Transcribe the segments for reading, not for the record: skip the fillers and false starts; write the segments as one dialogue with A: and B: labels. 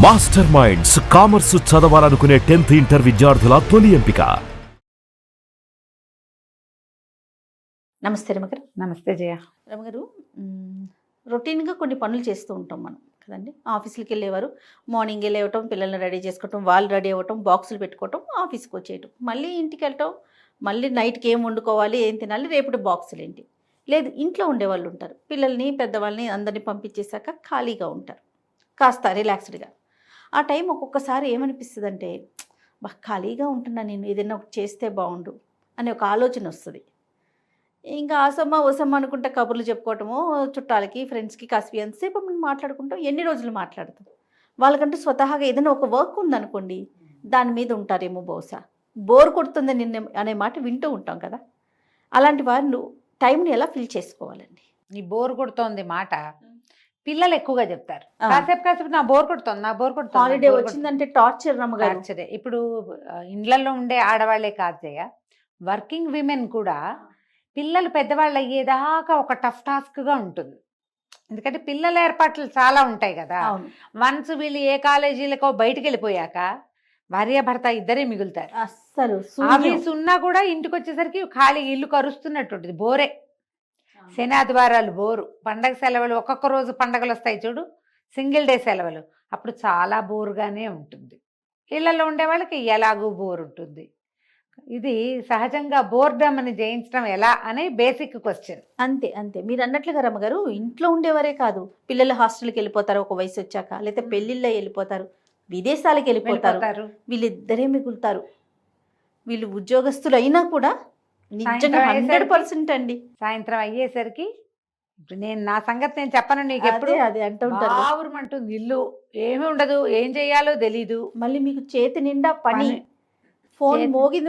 A: Master minds commerce చదవాలనుకునే 10th inter విద్యార్థుల తొలి ఎంపిక.
B: నమస్తే రమగారు.
C: నమస్తే జయ.
B: రమగారు, రొటీన్గా కొన్ని పనులు చేస్తూ ఉంటాం మనం కదండి. ఆఫీసులకి వెళ్ళేవారు మార్నింగ్ లేవటం, పిల్లల్ని రెడీ చేసుకోవటం, వాళ్ళు రెడీ అవ్వటం, బాక్సులు పెట్టుకోవటం, ఆఫీస్కి వచ్చేయటం, మళ్ళీ ఇంటికి వెళ్ళటం, మళ్ళీ నైట్కి ఏం వండుకోవాలి, ఏం తినాలి, రేపటి బాక్సులు ఏంటి. లేదు, ఇంట్లో ఉండేవాళ్ళు ఉంటారు, పిల్లల్ని పెద్దవాళ్ళని అందరినీ పంపించేశాక ఖాళీగా ఉంటారు, కాస్త రిలాక్స్డ్గా. ఆ టైం ఒక్కొక్కసారి ఏమనిపిస్తుంది అంటే, ఖాళీగా ఉంటున్నా, నేను ఏదైనా ఒకటి చేస్తే బాగుండు అనే ఒక ఆలోచన వస్తుంది. ఇంకా ఆసమ్మ ఓసమ్మ అనుకుంటే కబుర్లు చెప్పుకోవటము, చుట్టాలకి ఫ్రెండ్స్కి కాస్త ఎంతసేపు మనం మాట్లాడుకుంటాం, ఎన్ని రోజులు మాట్లాడతాం. వాళ్ళకంటూ స్వతహాగా ఏదైనా ఒక వర్క్ ఉందనుకోండి, దాని మీద ఉంటారేమో బహుశా. బోర్ కొడుతుంది నిన్న అనే మాట వింటూ ఉంటాం కదా. అలాంటి వాళ్ళు టైంని ఎలా ఫిల్ చేసుకోవాలండి?
C: ఈ బోర్ కొడుతోంది మాట పిల్లలు ఎక్కువగా చెప్తారు. కాసేపు నా బోర్ కొడుతోంది
B: హాలిడే వచ్చిందంటే టార్చర్ రమ్మగారు.
C: టార్చరే. ఇప్పుడు ఇండ్లలో ఉండే ఆడవాళ్లే కాదు జయ, వర్కింగ్ విమెన్ కూడా పిల్లలు పెద్దవాళ్ళు అయ్యేదాకా ఒక టఫ్ టాస్క్గా ఉంటుంది. ఎందుకంటే పిల్లల ఏర్పాట్లు చాలా ఉంటాయి కదా. వన్స్ వీళ్ళు ఏ కాలేజీలకో బయటికి వెళ్ళిపోయాక భార్య భర్త ఇద్దరే మిగులుతారు.
B: అస్సలు
C: ఆఫీస్ ఉన్నా కూడా ఇంటికి వచ్చేసరికి ఖాళీ ఇల్లు కరుస్తున్నట్టుంటుంది. బోరే. శనాదివారాలు బోరు, పండగ సెలవులు, ఒక్కొక్క రోజు పండగలు వస్తాయి చూడు, సింగిల్ డే సెలవులు, అప్పుడు చాలా బోరుగానే ఉంటుంది. ఇళ్లలో ఉండే వాళ్ళకి ఎలాగూ బోర్ ఉంటుంది. ఇది సహజంగా బోర్డమ్ అని జయించడం ఎలా అనే బేసిక్ క్వశ్చన్.
B: అంతే అంతే, మీరు అన్నట్లుగా రమ్మగారు, ఇంట్లో ఉండేవారే కాదు, పిల్లలు హాస్టల్కి వెళ్ళిపోతారు ఒక వయసు వచ్చాక, లేకపోతే పెళ్ళిళ్ళ వెళ్ళిపోతారు, విదేశాలకు వెళ్ళిపోతారు, వీళ్ళిద్దరే మిగులుతారు. వీళ్ళు ఉద్యోగస్తులు అయినా కూడా నిజంగా 100% అండి.
C: సాయంత్రం అయ్యేసరికి నేను నా సంగతి నేను చెప్పను, నీకు ఎప్పుడు
B: అదే అంటూ ఉంటారు.
C: ఆవురమంటుంది ఇల్లు, ఏమి ఉండదు, ఏం చేయాలో తెలీదు.
B: మళ్ళీ మీకు చేతి నిండా పని, ఫోన్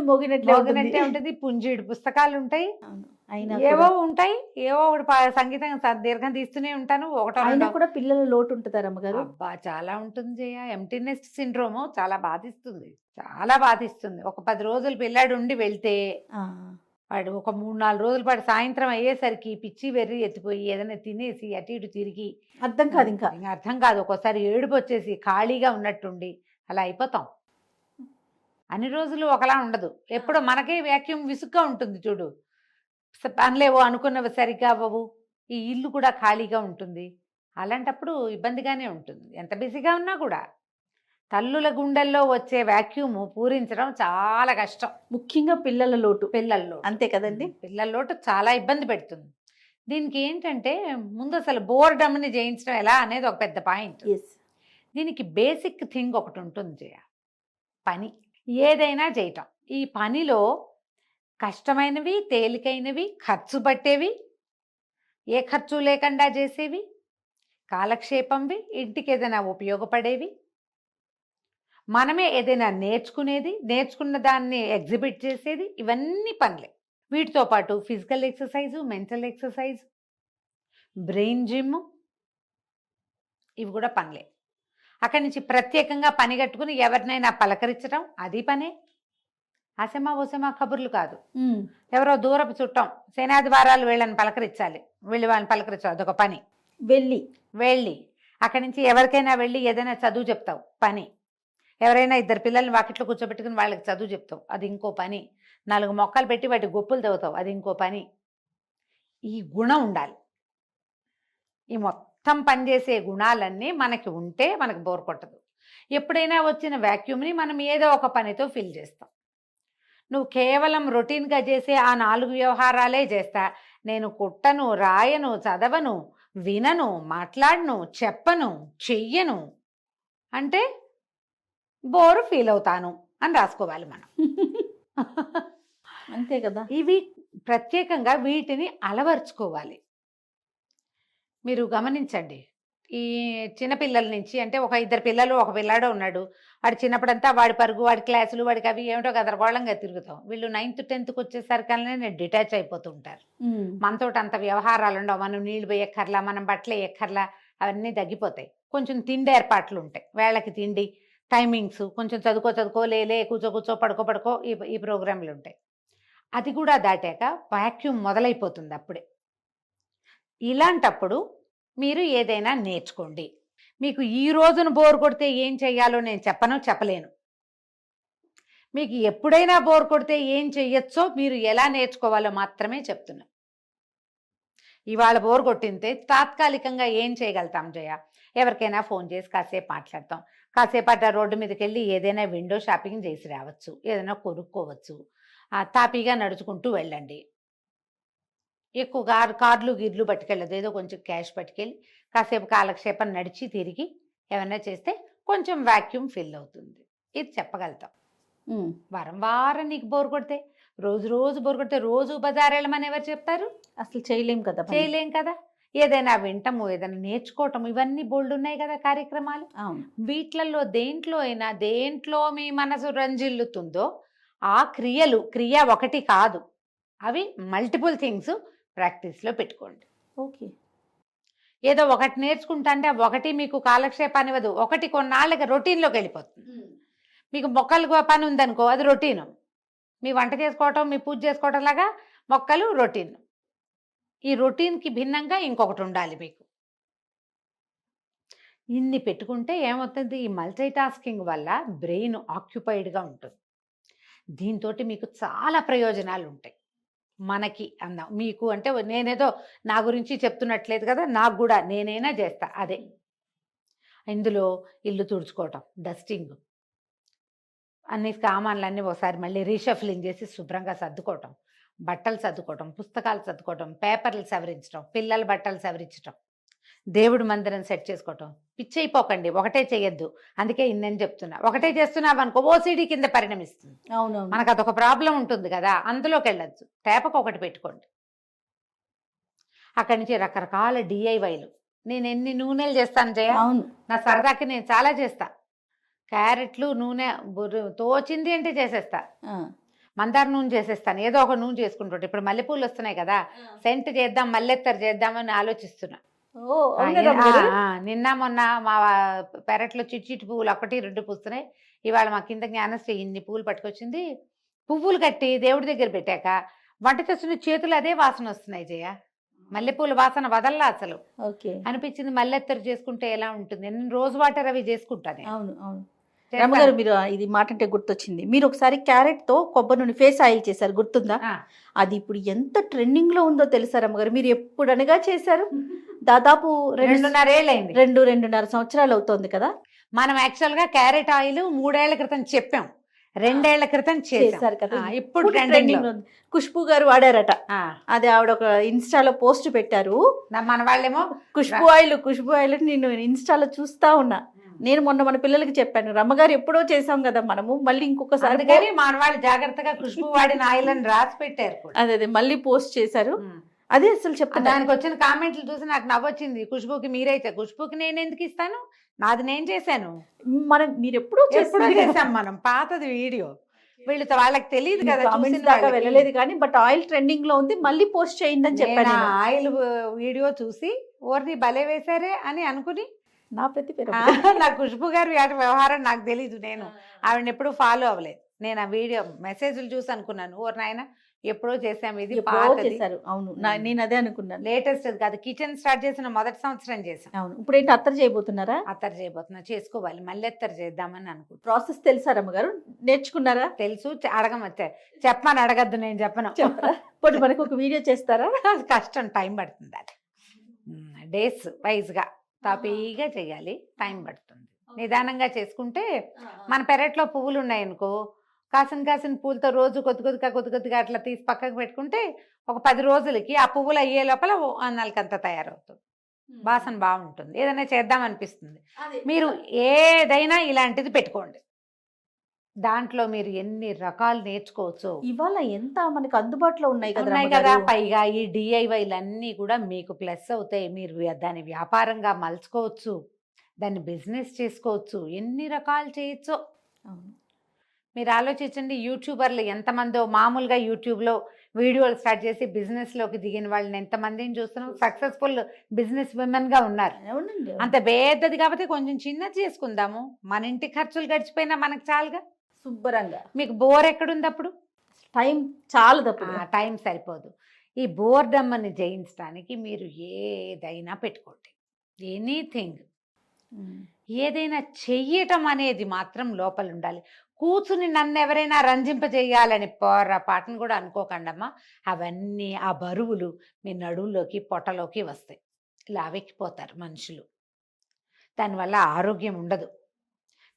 B: మోగినట్లే
C: ఉంటుంది. పుంజీడు పుస్తకాలు ఉంటాయి, ఏవో ఉంటాయి, ఏవో ఒకటి సంగీతం దీర్ఘం తీస్తూనే ఉంటాను.
B: అయినా కూడా పిల్లల లోటు ఉంటుందా రమ్మగారు?
C: అబ్బా చాలా ఉంటుంది జయ. ఎంప్టీనెస్ సిండ్రోమ్ చాలా బాధిస్తుంది, చాలా బాధిస్తుంది. ఒక 10 రోజులు పిల్లాడు ఉండి వెళ్తే వాడు ఒక 3-4 రోజుల పాటు సాయంత్రం అయ్యేసరికి పిచ్చి వెర్రి ఎత్తిపోయి ఏదైనా తినేసి అటు ఇటు తిరిగి
B: అర్థం కాదు, ఇంకా
C: అర్థం కాదు. ఒక్కోసారి ఏడుపు వచ్చేసి ఖాళీగా ఉన్నట్టుండి అలా అయిపోతాం. అన్ని రోజులు ఒకలా ఉండదు. ఎప్పుడో మనకే వ్యాక్యూమ్ విసుగ్గా ఉంటుంది చూడు, పనిలేవో అనుకున్నవి సరిగ్గా అవ్వవు, ఈ ఇల్లు కూడా ఖాళీగా ఉంటుంది. అలాంటప్పుడు ఇబ్బందిగానే ఉంటుంది ఎంత బిజీగా ఉన్నా కూడా. తల్లుల గుండెల్లో వచ్చే వ్యాక్యూమ్ పూరించడం చాలా కష్టం,
B: ముఖ్యంగా పిల్లల లోటు. అంతే కదండి,
C: పిల్లల లోటు చాలా ఇబ్బంది పెడుతుంది. దీనికి ఏంటంటే ముందు అసలు బోర్డమ్ని జయించడం ఎలా అనేది ఒక పెద్ద పాయింట్. దీనికి బేసిక్ థింగ్ ఒకటి ఉంటుంది జయ, పని ఏదైనా చేయటం. ఈ పనిలో కష్టమైనవి, తేలికైనవి, ఖర్చు పట్టేవి, ఏ ఖర్చు లేకుండా చేసేవి, కాలక్షేపంవి, ఇంటికి ఏదైనా ఉపయోగపడేవి, మనమే ఏదైనా నేర్చుకునేది, నేర్చుకున్న దాన్ని ఎగ్జిబిట్ చేసేది, ఇవన్నీ పనులే. వీటితో పాటు physical exercise, mental exercise, brain gym, ఇవి కూడా పనులే. అక్కడి నుంచి ప్రత్యేకంగా పని కట్టుకుని ఎవరినైనా పలకరించడం, అది పనే. అసమా ఓసమా కబుర్లు కాదు. ఎవరో దూరపు చుట్టం, శనాదివారాలు వీళ్ళని పలకరించాలి, వాళ్ళని పలకరించాలి, అదొక పని. వెళ్ళి అక్కడి నుంచి ఎవరికైనా వెళ్ళి ఏదైనా చదువు చెప్తావు, పని. ఎవరైనా 2 పిల్లల్ని వాకిట్లో కూర్చోబెట్టుకుని వాళ్ళకి చదువు చెప్తావు, అది ఇంకో పని. 4 మొక్కలు పెట్టి వాటి గొప్పులు తవ్వుతావు, అది ఇంకో పని. ఈ గుణం ఉండాలి. ఈ మొత్తం పనిచేసే గుణాలన్నీ మనకి ఉంటే మనకు బోర్ కొట్టదు. ఎప్పుడైనా వచ్చిన వ్యాక్యూమ్ని మనం ఏదో ఒక పనితో ఫిల్ చేస్తాం. నువ్వు కేవలం రొటీన్గా చేసే ఆ 4 వ్యవహారాలే చేస్తా, నేను కుట్టను, రాయను, చదవను, వినను, మాట్లాడను, చెప్పను, చెయ్యను అంటే బోరు ఫీల్ అవుతాను అని రాసుకోవాలి మనం.
B: అంతే కదా.
C: ఇవి ప్రత్యేకంగా వీటిని అలవర్చుకోవాలి. మీరు గమనించండి, ఈ చిన్నపిల్లల నుంచి, అంటే ఒక 2 పిల్లలు, ఒక పిల్లాడో ఉన్నాడు, వాడు చిన్నప్పుడంతా వాడి పరుగు, వాడి క్లాసులు, వాడికి అవి ఏమిటో గదరగోళంగా తిరుగుతాం. వీళ్ళు 9th 10thకి వచ్చేసరికల్నే నేను డిటాచ్ అయిపోతూ ఉంటారు. మనతో అంత వ్యవహారాలు ఉండవు, మనం నీళ్ళు వేయక్కర్లా, మనం బట్టలు వేయక్కర్లా, అవన్నీ తగ్గిపోతాయి. కొంచెం తిండి ఏర్పాట్లు ఉంటాయి, వేళకి తిండి, టైమింగ్స్, కొంచెం చదువుకో లే కూర్చో పడుకో ఈ ప్రోగ్రాంలు ఉంటాయి. అది కూడా దాటాక వాక్యూమ్ మొదలైపోతుంది అప్పుడే. ఇలాంటప్పుడు మీరు ఏదైనా నేర్చుకోండి. మీకు ఈ రోజున బోర్ కొడితే ఏం చెయ్యాలో నేను చెప్పలేను. మీకు ఎప్పుడైనా బోర్ కొడితే ఏం చెయ్యొచ్చో మీరు ఎలా నేర్చుకోవాలో మాత్రమే చెప్తున్నా. ఇవాళ బోర్ కొట్టింటే తాత్కాలికంగా ఏం చేయగలుగుతాం జయ? ఎవరికైనా ఫోన్ చేసి కాసేపు మాట్లాడతాం, కాసేపు అట్లా రోడ్డు మీదకి వెళ్ళి ఏదైనా విండో షాపింగ్ చేసి రావచ్చు, ఏదైనా కొనుక్కోవచ్చు, తాపీగా నడుచుకుంటూ వెళ్ళండి. ఎక్కువ కార్లు గిర్లు పట్టుకెళ్ళదు, ఏదో కొంచెం క్యాష్ పట్టుకెళ్ళి కాసేపు కాలక్షేపం నడిచి తిరిగి ఏమైనా చేస్తే కొంచెం వాక్యూమ్ ఫిల్ అవుతుంది. ఇది చెప్పగలుగుతాం. వారం నీకు బోర్ కొడితే, రోజు బోర్ కొడితే రోజు బజార్ వెళ్ళమని ఎవరు చెప్తారు?
B: అసలు చేయలేం కదా.
C: చేయలేం కదా. ఏదైనా వింటము, ఏదైనా నేర్చుకోవటం, ఇవన్నీ బోల్డ్ ఉన్నాయి కదా కార్యక్రమాలు. వీటిలలో దేంట్లో మీ మనసు రంజిల్లుతుందో ఆ క్రియ ఒకటి కాదు, అవి మల్టిపుల్ థింగ్స్ ప్రాక్టీస్లో పెట్టుకోండి.
B: ఓకే.
C: ఏదో ఒకటి నేర్చుకుంటా అంటే ఒకటి మీకు కాలక్షేపాన్ని ఇవ్వదు, ఒకటి కొన్నాళ్ళకి రొటీన్లోకి వెళ్ళిపోతుంది. మీకు మొక్కలు పని ఉందనుకో, అది రొటీను. మీ వంట చేసుకోవటం, మీ పూజ చేసుకోవటం లాగా మొక్కలు రొటీన్. ఈ రొటీన్కి భిన్నంగా ఇంకొకటి ఉండాలి మీకు. ఇన్ని పెట్టుకుంటే ఏమవుతుంది, ఈ మల్టీ టాస్కింగ్ వల్ల బ్రెయిన్ ఆక్యుపైడ్గా ఉంటుంది. దీంతో మీకు చాలా ప్రయోజనాలు ఉంటాయి. మనకి అన్నాం, మీకు అంటే నేనేదో నా గురించి చెప్తున్నట్లేదు కదా, నాకు కూడా నేనైనా చేస్తా అదే. ఇందులో ఇల్లు తుడుచుకోవటం, డస్టింగ్, అన్ని సామాన్లన్నీ ఒకసారి మళ్ళీ రీషఫ్లింగ్ చేసి శుభ్రంగా సర్దుకోవటం, బట్టలు సర్దుకోవటం, పుస్తకాలు సర్దుకోవటం, పేపర్లు సవరించడం, పిల్లల బట్టలు సవరించడం, దేవుడి మందిరం సెట్ చేసుకోవటం. పిచ్చైపోకండి, ఒకటే చేయొద్దు. అందుకే ఇన్నని చెప్తున్నా. ఒకటే చేస్తున్నావు అనుకో ఓసిడి కింద పరిణమిస్తుంది.
B: అవును,
C: మనకు అదొక ప్రాబ్లం ఉంటుంది కదా, అందులోకి వెళ్ళొచ్చు. తేపకు ఒకటి పెట్టుకోండి. అక్కడి నుంచి రకరకాల డిఐవైలు. నేను ఎన్ని నూనెలు చేస్తాను జయ, నా సరదాకి నేను చాలా చేస్తా. క్యారెట్లు నూనె తోచింది అంటే చేసేస్తా. మందార నూనె చేసేస్తాను, ఏదో ఒక నూనె చేసుకుంటుంటే. ఇప్పుడు మల్లెపూలు వస్తున్నాయి కదా, సెంట్ చేద్దాం, మల్లెత్తరు చేద్దామని ఆలోచిస్తున్నా. నిన్న మొన్న మా పెరట్లో చిట్టి పువ్వులు 1-2 పూస్తున్నాయి. ఇవాళ మా కింద జ్ఞానశ్రీ ఇన్ని పువ్వులు పట్టుకొచ్చింది. పువ్వులు కట్టి దేవుడి దగ్గర పెట్టాక వంట చేస్తున్న చేతులు అదే వాసన వస్తున్నాయి జయ. మల్లెపూల వాసన వదల్లా అసలు. అనిపించింది మల్లెత్తరు చేసుకుంటే ఎలా ఉంటుంది. నేను రోజు వాటర్ అవి చేసుకుంటాను.
B: అవును అవును రమ్మగారు, మీరు ఇది మాట అంటే గుర్తొచ్చింది. మీరు ఒకసారి క్యారెట్ తో కొబ్బరి నూనె ఫేస్ ఆయిల్ చేశారు, గుర్తుందా? అది ఇప్పుడు ఎంత ట్రెండింగ్ లో ఉందో తెలుసా రమ్మగారు? మీరు ఎప్పుడు అనగా చేశారు? దాదాపు 2.5 సంవత్సరాలు అవుతోంది కదా.
C: మనం యాక్చువల్ గా క్యారెట్ ఆయిల్ 3 ఏళ్ల క్రితం చెప్పాం, 2 ఏళ్ల క్రితం చేశారు కదా. ఇప్పుడు ట్రెండింగ్
B: ఖుష్బూ గారు వాడారట. అది ఆవిడ ఒక ఇన్స్టాలో పోస్ట్ పెట్టారు.
C: మన వాళ్ళేమో
B: ఖుష్బూ ఆయిల్ నేను ఇన్స్టాలో చూస్తా ఉన్నా. నేను మొన్న మన పిల్లలకి చెప్పాను, రమ్మగారు ఎప్పుడో చేసాం కదా మనము, మళ్ళీ ఇంకొకసారి
C: మన వాళ్ళు జాగ్రత్తగా ఖుష్బూ వాడిన ఆయిల్ అని రాసి పెట్టారు.
B: అదే మళ్ళీ పోస్ట్ చేశారు. అదే అసలు చెప్తాను,
C: దానికి వచ్చిన కామెంట్లు చూసి నాకు నవ్వొచ్చింది. ఖుష్బూకి మీరైతే, ఖుష్బూకి నేను ఎందుకు ఇస్తాను, నాది నేను చేశాను.
B: మీరు ఎప్పుడో
C: చేసాం మనం, పాతది వీడియో. వీళ్ళతో వాళ్ళకి తెలియదు కదా,
B: వెళ్ళలేదు కానీ. బట్ ఆయిల్ ట్రెండింగ్ లో ఉంది, మళ్ళీ పోస్ట్ చేయండి అని చెప్పాను.
C: ఆయిల్ వీడియో చూసి ఓర్ని భలే వేశారే అని అనుకుని
B: నా ప్రతి పేరు
C: నా ఖుష్బూ గారి వ్యవహారం నాకు తెలీదు. నేను ఆవిడని ఎప్పుడు ఫాలో అవ్వలేదు. నేను ఆ వీడియో మెసేజ్లు చూసి అనుకున్నాను, ఓర్ నాయన ఎప్పుడో చేసాము, ఇది
B: చేశారు. అవును, నేను అదే అనుకున్నాను.
C: లేటెస్ట్ కాదు, కిచెన్ స్టార్ట్ చేసిన మొదటి సంవత్సరం చేసాం.
B: అవును, ఇప్పుడు ఏంటి అత్తరు చేయబోతున్నారా?
C: అత్తరు చేయబోతున్నా, చేసుకోవాలి, మళ్ళీ అత్తరు చేద్దామని అనుకుంటున్నా.
B: ప్రాసెస్ తెలుసా రమ్మగారు? నేర్చుకున్నారా?
C: తెలుసు, అడగమచ్చా, చెప్పమని అడగద్దు, నేను చెప్పను.
B: ఇప్పుడు మనకు ఒక వీడియో చేస్తారా?
C: కష్టం, టైం పడుతుంది. అది డేస్ వైజ్గా తాపీగా చేయాలి, టైం పడుతుంది. నిదానంగా చేసుకుంటే, మన పెరట్లో పువ్వులు ఉన్నాయనుకో, కాసిన పూలతో రోజు కొద్దిగా అట్లా తీసి పక్కకు పెట్టుకుంటే ఒక 10 రోజులకి ఆ పువ్వులు అయ్యే లోపల అన్నాలకంతా తయారవుతుంది. వాసన బాగుంటుంది, ఏదైనా చేద్దాం అనిపిస్తుంది. మీరు ఏదైనా ఇలాంటిది పెట్టుకోండి, దాంట్లో మీరు ఎన్ని రకాలు నేర్చుకోవచ్చు.
B: ఇవాళ ఎంత మనకు అందుబాటులో ఉన్నాయి
C: కదా. పైగా ఈ డిఐవైలు అన్నీ కూడా మీకు ప్లస్ అవుతాయి. మీరు దాన్ని వ్యాపారంగా మలుచుకోవచ్చు, దాన్ని బిజినెస్ చేసుకోవచ్చు, ఎన్ని రకాలు చేయొచ్చు. మీరు ఆలోచించండి, యూట్యూబర్లు ఎంతమందో, మామూలుగా యూట్యూబ్లో వీడియోలు స్టార్ట్ చేసి బిజినెస్లోకి దిగిన వాళ్ళని ఎంతమందిని చూస్తున్నాం. సక్సెస్ఫుల్ బిజినెస్ విమెన్గా ఉన్నారు. అంత పెద్దది కాబట్టి కొంచెం చిన్నది చేసుకుందాము, మన ఇంటి ఖర్చులు గడిచిపోయినా మనకు చాలుగా, శుభ్రంగా. మీకు బోర్ ఎక్కడుంది అప్పుడు?
B: టైం చాలదు,
C: టైం సరిపోదు. ఈ బోర్డమ్మని జయించడానికి మీరు ఏదైనా పెట్టుకోండి, ఎనీథింగ్. ఏదైనా చెయ్యటం అనేది మాత్రం లోపల ఉండాలి. కూర్చుని నన్ను ఎవరైనా రంజింపజేయాలని పాటను కూడా అనుకోకండమ్మా. అవన్నీ ఆ బరువులు మీ నడువులోకి పొట్టలోకి వస్తాయి. లావెక్కిపోతారు మనుషులు. దానివల్ల ఆరోగ్యం ఉండదు.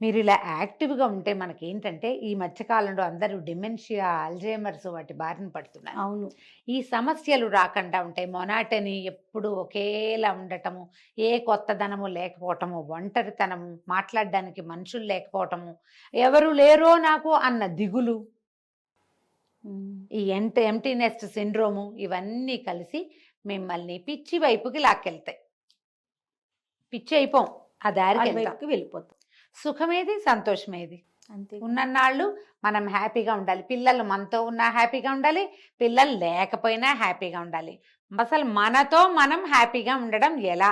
C: మీరు ఇలా యాక్టివ్గా ఉంటే మనకేంటంటే ఈ మధ్యకాలంలో అందరూ డిమెన్షియా, అల్జైమర్స్ వాటి బారిన పడుతున్నారు.
B: అవును.
C: ఈ సమస్యలు రాకుండా ఉంటాయి. మొనాటని ఎప్పుడు ఒకేలా ఉండటము, ఏ కొత్తదనము లేకపోవటము, ఒంటరితనము, మాట్లాడడానికి మనుషులు లేకపోవటము, ఎవరు లేరో నాకు అన్న దిగులు, ఈ ఎంటీ నెస్ట్ సిండ్రోము, ఇవన్నీ కలిసి మిమ్మల్ని పిచ్చి వైపుకి లాక్కెళ్తాయి. పిచ్చి అయిపోం, ఆ దారికి
B: వెళ్ళిపోతాం.
C: సుఖమేది, సంతోషమేది.
B: అంతే.
C: ఉన్నన్నాళ్ళు మనం హ్యాపీగా ఉండాలి. పిల్లలు మనతో ఉన్నా హ్యాపీగా ఉండాలి, పిల్లలు లేకపోయినా హ్యాపీగా ఉండాలి. అసలు మనతో మనం హ్యాపీగా ఉండడం ఎలా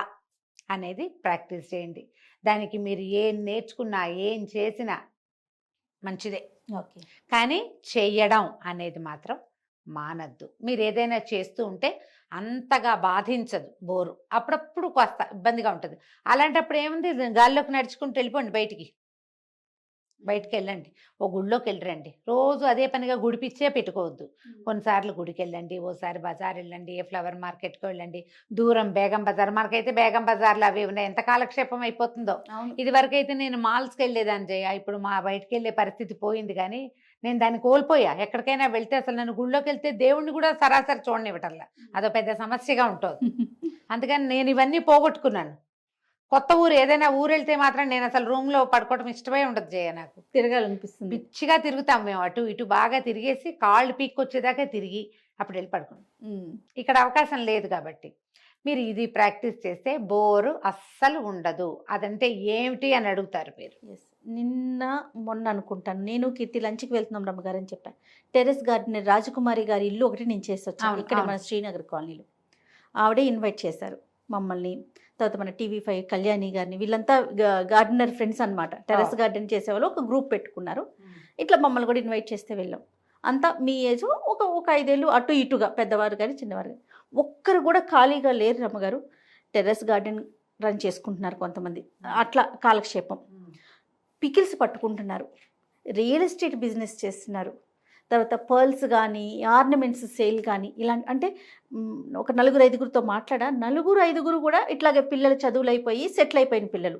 C: అనేది ప్రాక్టీస్ చేయండి. దానికి మీరు ఏం నేర్చుకున్నా, ఏం చేసినా మంచిదే.
B: ఓకే.
C: కానీ చెయ్యడం అనేది మాత్రం మానద్దు. మీరు ఏదైనా చేస్తూ ఉంటే అంతగా బాధించదు, బోరు. అప్పుడప్పుడు కాస్త ఇబ్బందిగా ఉంటుంది. అలాంటప్పుడు ఏముంది, గాల్లోకి నడుచుకుంటూ వెళ్ళిపోండి, బయటికి వెళ్ళండి, ఓ గుడిలోకి వెళ్ళరండి. రోజు అదే పనిగా గుడిపిచ్చే పెట్టుకోవద్దు. కొన్నిసార్లు గుడికి వెళ్ళండి, ఓసారి బజార్ వెళ్ళండి, ఫ్లవర్ మార్కెట్కి వెళ్ళండి. దూరం బేగం బజార్, మనకైతే బేగం బజార్లు అవి ఉన్నాయి, ఎంత కాలక్షేపం అయిపోతుందో. ఇది వరకైతే నేను మాల్స్కి వెళ్ళేదాన్ని జయ, ఇప్పుడు మా బయటికి వెళ్ళే పరిస్థితి పోయింది. కానీ నేను దాన్ని కోల్పోయా. ఎక్కడికైనా వెళ్తే అసలు నన్ను గుళ్ళోకి వెళ్తే దేవుణ్ణి కూడా సరాసరి చూడనివ్వటంలా, అదో పెద్ద సమస్యగా ఉంటుంది. అందుకని నేను ఇవన్నీ పోగొట్టుకున్నాను. కొత్త ఊరు, ఏదైనా ఊరు వెళ్తే మాత్రం నేను అసలు రూమ్లో పడుకోవడం ఇష్టమే ఉండదు జయ. నాకు
B: తిరగాలనిపిస్తుంది.
C: పిచ్చిగా తిరుగుతాం మేము, అటు ఇటు బాగా తిరిగేసి కాళ్ళు పీక్కొచ్చేదాకా తిరిగి అప్పుడు వెళ్ళి పడుకున్నాం. ఇక్కడ అవకాశం లేదు కాబట్టి మీరు ఇది ప్రాక్టీస్ చేస్తే బోరు అస్సలు ఉండదు. అదంటే ఏమిటి అని అడుగుతారు మీరు.
B: నిన్న మొన్న అనుకుంటాను, నేను కీర్తి లంచ్కి వెళ్తున్నాం రమ్మగారు అని చెప్పాను. టెర్రస్ గార్డెనర్ రాజకుమారి గారి ఇల్లు ఒకటి నేను చేసి వచ్చాను ఇక్కడ మన శ్రీనగర్ కాలనీలో. ఆవిడే ఇన్వైట్ చేశారు మమ్మల్ని, తర్వాత మన టీవీ5 కళ్యాణి గారిని, వీళ్ళంతా గార్డెనర్ ఫ్రెండ్స్ అనమాట. టెర్రస్ గార్డెన్ చేసేవాళ్ళు ఒక గ్రూప్ పెట్టుకున్నారు. ఇట్లా మమ్మల్ని కూడా ఇన్వైట్ చేస్తే వెళ్ళాం. అంతా మీ ఏజ్ ఒక 5 ఏళ్ళు అటు ఇటుగా, పెద్దవారు కానీ చిన్నవారు కానీ. ఒక్కరు కూడా ఖాళీగా లేరు రమ్మగారు. టెర్రస్ గార్డెన్ రన్ చేసుకుంటున్నారు కొంతమంది, అట్లా కాలక్షేపం. పికిల్స్ పట్టుకుంటున్నారు, రియల్ ఎస్టేట్ బిజినెస్ చేస్తున్నారు, తర్వాత పర్ల్స్ కానీ ఆర్నమెంట్స్ సేల్ కానీ ఇలాంటి. అంటే ఒక 4-5గురితో మాట్లాడా, 4-5 కూడా ఇట్లాగే పిల్లలు చదువులు అయిపోయి సెటిల్ అయిపోయిన పిల్లలు.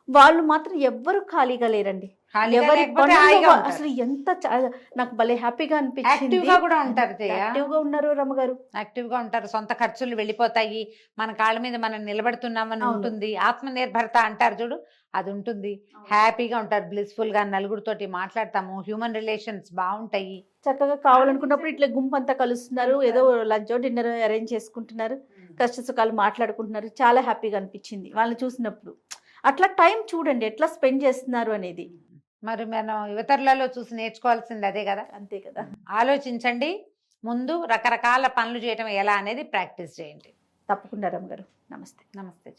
B: వాళ్ళు మాత్రం ఎవ్వరు ఖాళీగా లేరండి. ఎవరి అసలు ఎంత నాకు భలే హ్యాపీగా అనిపించింది. యాక్టివ్గా ఉన్నారు రమ్మగారు,
C: యాక్టివ్గా ఉంటారు. సొంత ఖర్చులు వెళ్ళిపోతాయి, మన కాళ్ళ మీద మనం నిలబడుతున్నామని ఉంటుంది. ఆత్మనిర్భరత అంటారు చూడు, అది ఉంటుంది. హ్యాపీగా ఉంటారు, బ్లిస్ఫుల్ గా, నలుగురితోటి మాట్లాడతాము, హ్యూమన్ రిలేషన్స్ బాగుంటాయి.
B: చక్కగా కావాలనుకున్నప్పుడు ఇట్లా గుంపు అంతా కలుస్తున్నారు, ఏదో లంచ్ డిన్నర్ అరేంజ్ చేసుకుంటున్నారు, కష్ట సుఖాలు మాట్లాడుకుంటున్నారు. చాలా హ్యాపీగా అనిపించింది వాళ్ళని చూసినప్పుడు. అట్లా టైం చూడండి ఎట్లా స్పెండ్ చేస్తున్నారు అనేది.
C: మరి మనం యువతరులలో చూసి నేర్చుకోవాల్సింది అదే కదా.
B: అంతే కదా.
C: ఆలోచించండి, ముందు రకరకాల పనులు చేయటం ఎలా అనేది ప్రాక్టీస్ చేయండి.
B: తప్పకుండా రమ్మగారు. నమస్తే.
C: నమస్తే.